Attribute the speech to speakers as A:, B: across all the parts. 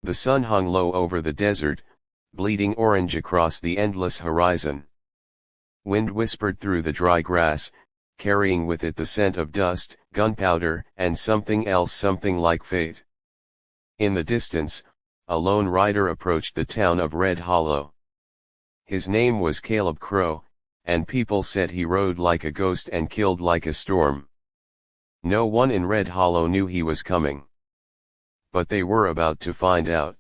A: The sun hung low over the desert, bleeding orange across the endless horizon. Wind whispered through the dry grass, carrying with it the scent of dust, gunpowder, and something else, something like fate. In the distance, a lone rider approached the town of Red Hollow. His name was Caleb Crow, and people said he rode like a ghost and killed like a storm. No one in Red Hollow knew he was coming. But they were about to find out.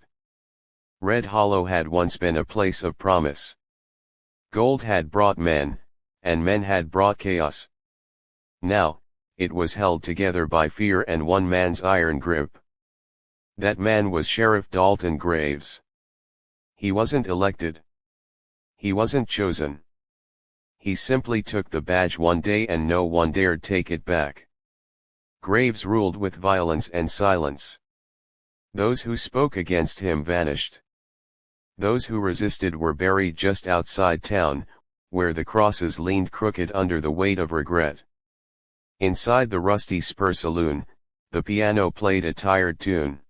A: Red Hollow had once been a place of promise. Gold had brought men, and men had brought chaos. Now, it was held together by fear and one man's iron grip. That man was Sheriff Dalton Graves. He wasn't elected. He wasn't chosen. He simply took the badge one day and no one dared take it back. Graves ruled with violence and silence. Those who spoke against him vanished. Those who resisted were buried just outside town, where the crosses leaned crooked under the weight of regret. Inside the rusty Spur Saloon, the piano played a tired tune.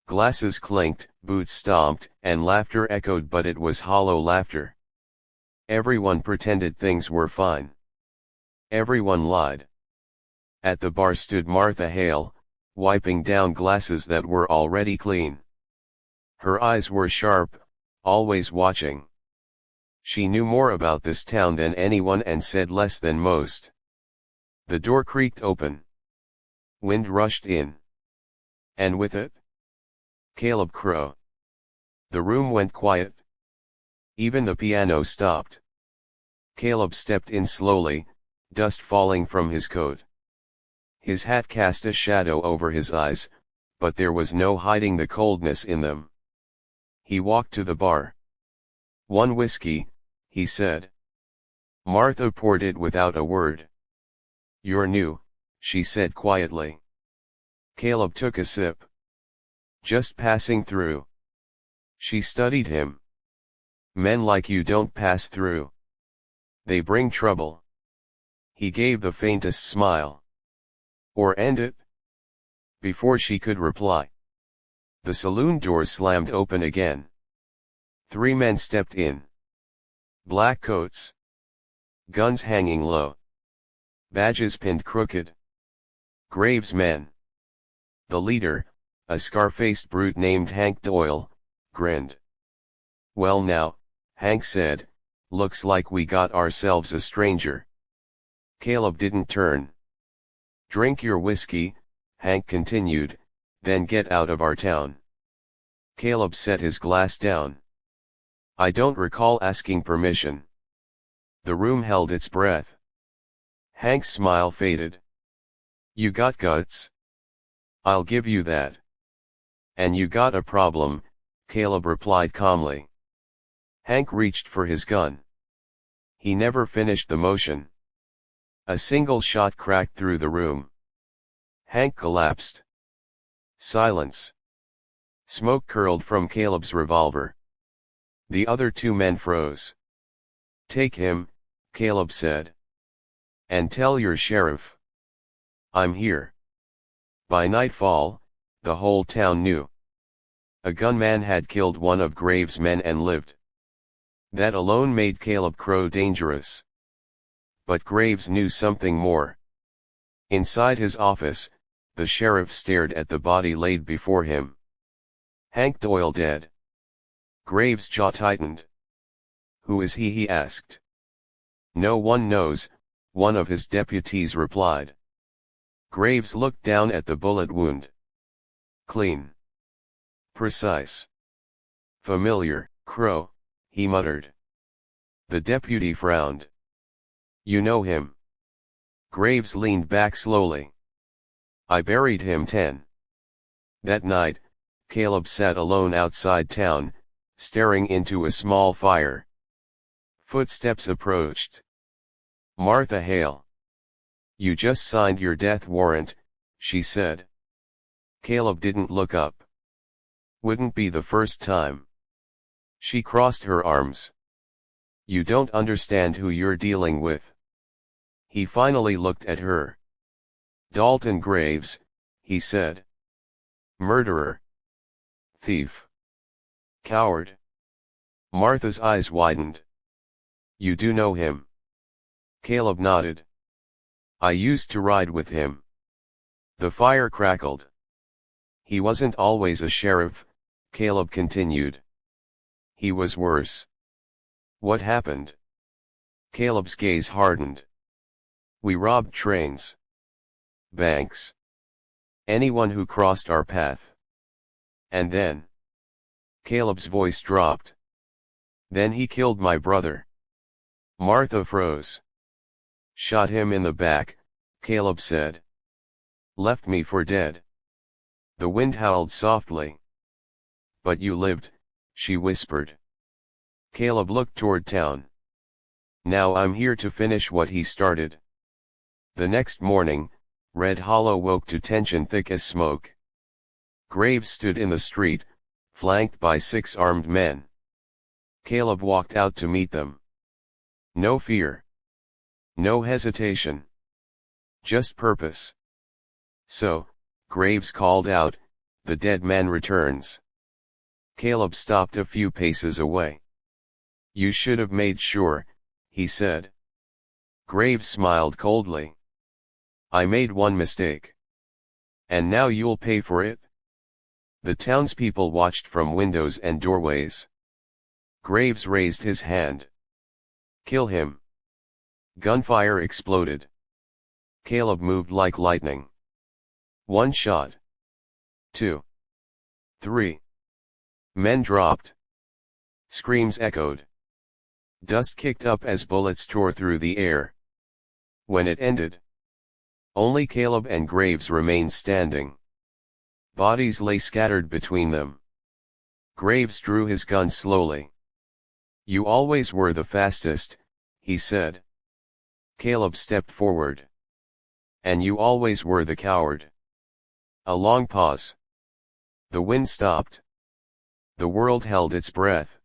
A: Glasses clinked, boots stomped, and laughter echoed, but it was hollow laughter. Everyone pretended things were fine. Everyone lied. At the bar stood Martha Hale, wiping down glasses that were already clean. Her eyes were sharp, always watching. She knew more about this town than anyone and said less than most. The door creaked open. Wind rushed in. And with it, Caleb Crow. The room went quiet. Even the piano stopped. Caleb stepped in slowly, dust falling from his coat. His hat cast a shadow over his eyes, but there was no hiding the coldness in them. He walked to the bar. "One whiskey," he said. Martha poured it without a word. "You're new," she said quietly. Caleb took a sip. "Just passing through." She studied him. "Men like you don't pass through. They bring trouble." He gave the faintest smile. "Or end it?" Before she could reply, the saloon door slammed open again. 3 men stepped in. Black coats. Guns hanging low. Badges pinned crooked. Graves' men. The leader, a scar-faced brute named Hank Doyle, grinned. "Well now," Hank said, "looks like we got ourselves a stranger." Caleb didn't turn. "Drink your whiskey," Hank continued, "then get out of our town." Caleb set his glass down. "I don't recall asking permission." The room held its breath. Hank's smile faded. "You got guts. I'll give you that." "And you got a problem," Caleb replied calmly. Hank reached for his gun. He never finished the motion. A single shot cracked through the room. Hank collapsed. Silence. Smoke curled from Caleb's revolver. The other 2 men froze. "Take him," Caleb said. "And tell your sheriff I'm here." By nightfall, the whole town knew. A gunman had killed one of Graves' men and lived. That alone made Caleb Crow dangerous. But Graves knew something more. Inside his office, the sheriff stared at the body laid before him. Hank Doyle dead. Graves' jaw tightened. "Who is he?" he asked. "No one knows," one of his deputies replied. Graves looked down at the bullet wound. "Clean. Precise. Familiar, Crow," he muttered. The deputy frowned. "You know him?" Graves leaned back slowly. "I buried him 10. That night, Caleb sat alone outside town, staring into a small fire. Footsteps approached. "Martha Hale. You just signed your death warrant," she said. Caleb didn't look up. "Wouldn't be the first time." She crossed her arms. "You don't understand who you're dealing with." He finally looked at her. "Dalton Graves," he said. "Murderer. Thief. Coward. Martha's eyes widened. You do know him? Caleb nodded. I used to ride with him. The fire crackled. He wasn't always a sheriff, Caleb continued. He was worse. What happened? Caleb's gaze hardened. We robbed trains. Banks. Anyone who crossed our path. And then. Caleb's voice dropped. Then he killed my brother. Martha froze. Shot him in the back, Caleb said. Left me for dead. The wind howled softly. But you lived, she whispered. Caleb looked toward town. Now I'm here to finish what he started. The next morning, Red Hollow woke to tension thick as smoke. Graves stood in the street, flanked by 6 armed men. Caleb walked out to meet them. No fear. No hesitation. Just purpose. So, Graves called out, the dead man returns. Caleb stopped a few paces away. You should have made sure, he said. Graves smiled coldly. I made one mistake. And now you'll pay for it? The townspeople watched from windows and doorways. Graves raised his hand. Kill him. Gunfire exploded. Caleb moved like lightning. 1 shot. 2. 3. Men dropped. Screams echoed. Dust kicked up as bullets tore through the air. When it ended, only Caleb and Graves remained standing. Bodies lay scattered between them. Graves drew his gun slowly. You always were the fastest, he said. Caleb stepped forward. And you always were the coward. A long pause. The wind stopped. The world held its breath.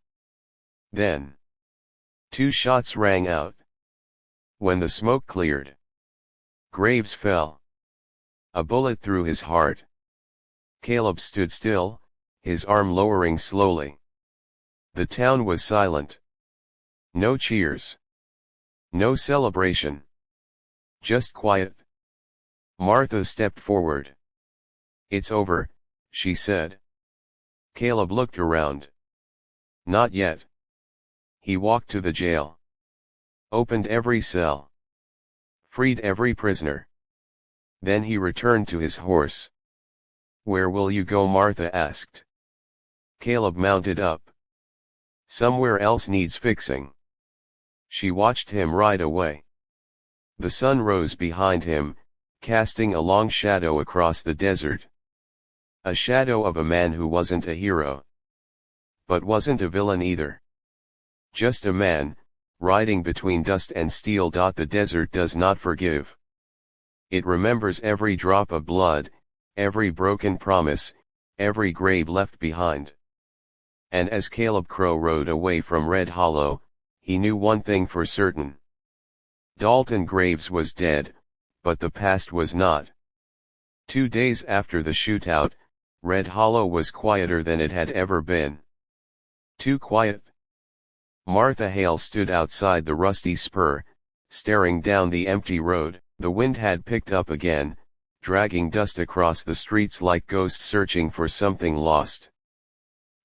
A: Then 2 shots rang out. When the smoke cleared, Graves fell. A bullet through his heart. Caleb stood still, his arm lowering slowly. The town was silent. No cheers. No celebration. Just quiet. Martha stepped forward. It's over, she said. Caleb looked around. Not yet. He walked to the jail. Opened every cell. Freed every prisoner. Then he returned to his horse. Where will you go? Martha asked. Caleb mounted up. Somewhere else needs fixing. She watched him ride away. The sun rose behind him, casting a long shadow across the desert. A shadow of a man who wasn't a hero. But wasn't a villain either. Just a man, riding between dust and steel. The desert does not forgive. It remembers every drop of blood, every broken promise, every grave left behind. And as Caleb Crow rode away from Red Hollow, he knew one thing for certain. Dalton Graves was dead, but the past was not. 2 days after the shootout, Red Hollow was quieter than it had ever been. Too quiet. Martha Hale stood outside the rusty spur, staring down the empty road. The wind had picked up again, dragging dust across the streets like ghosts searching for something lost.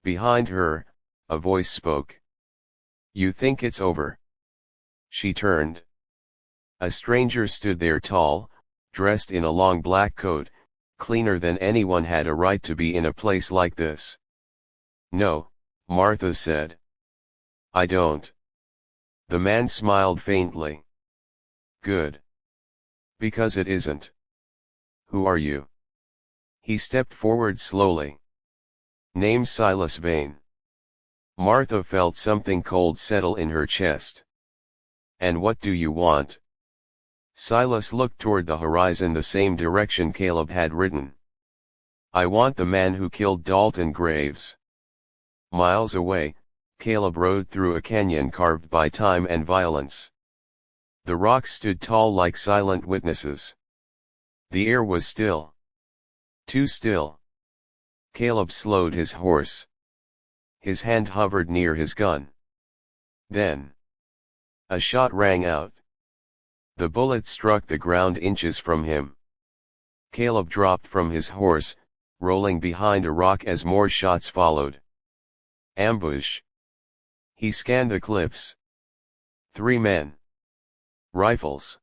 A: Behind her, a voice spoke. You think it's over? She turned. A stranger stood there, tall, dressed in a long black coat, cleaner than anyone had a right to be in a place like this. No, Martha said. I don't. The man smiled faintly. Good. Because it isn't. Who are you? He stepped forward slowly. Name's Silas Vane. Martha felt something cold settle in her chest. And what do you want? Silas looked toward the horizon, the same direction Caleb had ridden. I want the man who killed Dalton Graves. Miles away, Caleb rode through a canyon carved by time and violence. The rocks stood tall like silent witnesses. The air was still. Too still. Caleb slowed his horse. His hand hovered near his gun. Then a shot rang out. The bullet struck the ground inches from him. Caleb dropped from his horse, rolling behind a rock as more shots followed. Ambush. He scanned the cliffs. 3 men. Rifles.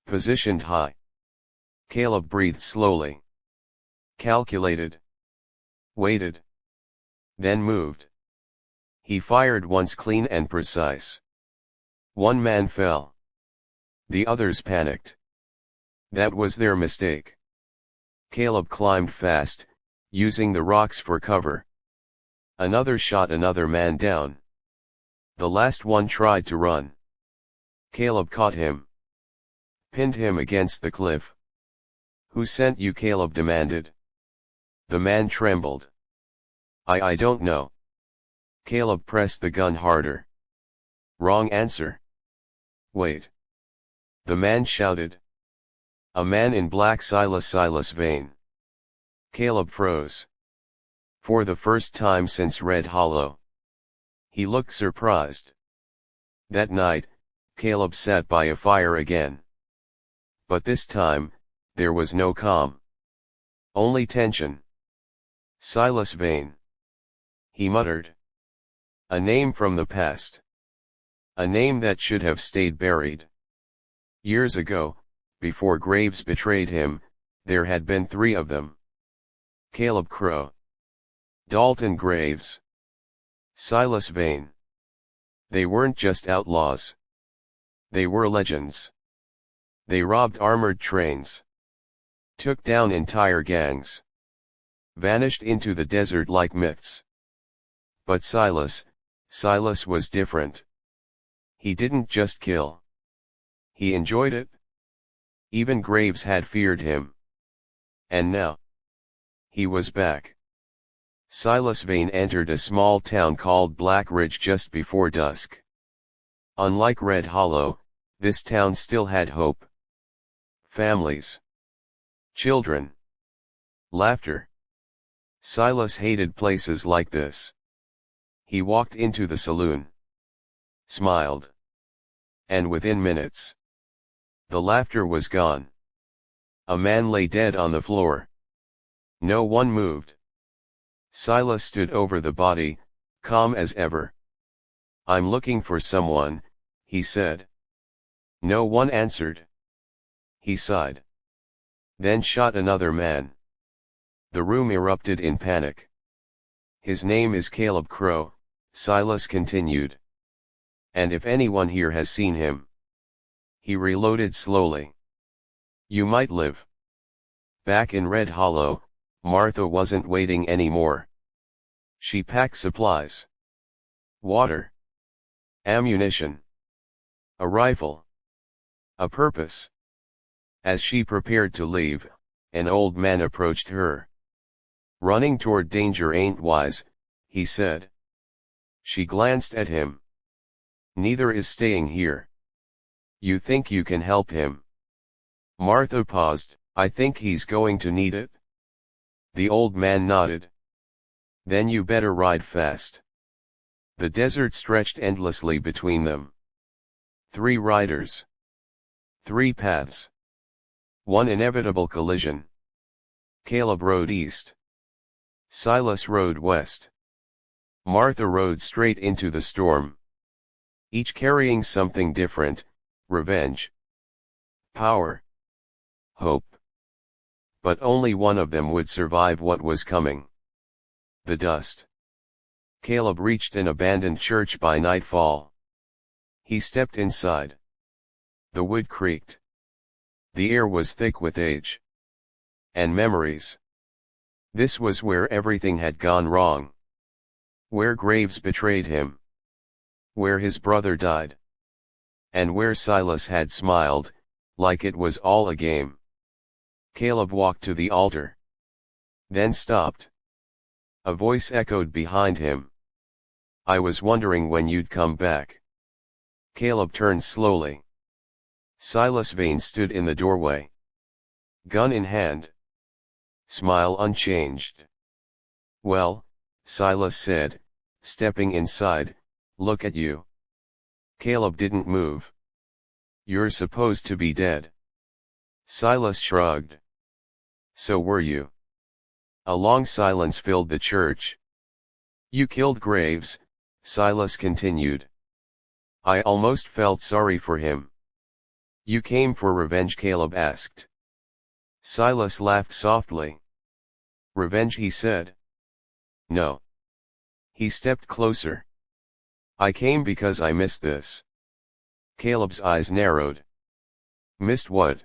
A: Positioned high. Caleb breathed slowly. Calculated. Waited. Then moved. He fired once clean and precise. 1 man fell. The others panicked. That was their mistake. Caleb climbed fast, using the rocks for cover. Another shot another man down. The last one tried to run. Caleb caught him. Pinned him against the cliff. Who sent you? Caleb demanded. The man trembled. I don't know. Caleb pressed the gun harder. Wrong answer. Wait. The man shouted. A man in black. Silas Vane. Caleb froze. For the first time since Red Hollow. He looked surprised. That night, Caleb sat by a fire again. But this time, there was no calm. Only tension. Silas Vane. He muttered. A name from the past. A name that should have stayed buried. Years ago, before Graves betrayed him, there had been 3 of them. Caleb Crow. Dalton Graves. Silas Vane. They weren't just outlaws. They were legends. They robbed armored trains. Took down entire gangs. Vanished into the desert like myths. But Silas was different. He didn't just kill. He enjoyed it. Even Graves had feared him. And now, he was back. Silas Vane entered a small town called Black Ridge just before dusk. Unlike Red Hollow, this town still had hope. Families. Children. Laughter. Silas hated places like this. He walked into the saloon. Smiled. And within minutes, the laughter was gone. A man lay dead on the floor. No one moved. Silas stood over the body, calm as ever. I'm looking for someone, he said. No one answered. He sighed. Then shot another man. The room erupted in panic. His name is Caleb Crow, Silas continued. And if anyone here has seen him. He reloaded slowly. You might live. Back in Red Hollow, Martha wasn't waiting anymore. She packed supplies. Water. Ammunition. A rifle. A purpose. As she prepared to leave, an old man approached her. Running toward danger ain't wise, he said. She glanced at him. Neither is staying here. You think you can help him? Martha paused. I think he's going to need it. The old man nodded. Then you better ride fast. The desert stretched endlessly between them. 3 riders. 3 paths. 1 inevitable collision. Caleb rode east. Silas rode west. Martha rode straight into the storm. Each carrying something different, revenge. Power. Hope. But only one of them would survive what was coming. The dust. Caleb reached an abandoned church by nightfall. He stepped inside. The wood creaked. The air was thick with age. And memories. This was where everything had gone wrong. Where Graves betrayed him. Where his brother died. And where Silas had smiled, like it was all a game. Caleb walked to the altar. Then stopped. A voice echoed behind him. I was wondering when you'd come back. Caleb turned slowly. Silas Vane stood in the doorway. Gun in hand. Smile unchanged. Well, Silas said, stepping inside, look at you. Caleb didn't move. You're supposed to be dead. Silas shrugged. So were you. A long silence filled the church. You killed Graves, Silas continued. I almost felt sorry for him. You came for revenge, Caleb asked. Silas laughed softly. Revenge, he said. No. He stepped closer. I came because I missed this. Caleb's eyes narrowed. Missed what?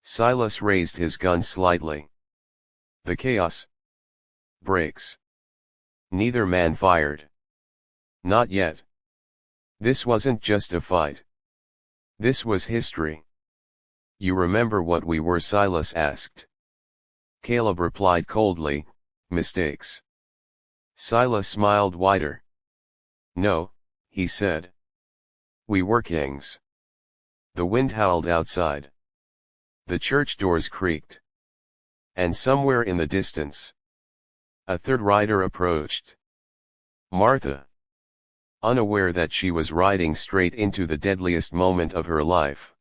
A: Silas raised his gun slightly. The chaos. Breaks. Neither man fired. Not yet. This wasn't just a fight. This was history. You remember what we were? Silas asked. Caleb replied coldly, mistakes. Silas smiled wider. No, he said. We were kings. The wind howled outside. The church doors creaked. And somewhere in the distance, a third rider approached. Martha. Unaware that she was riding straight into the deadliest moment of her life.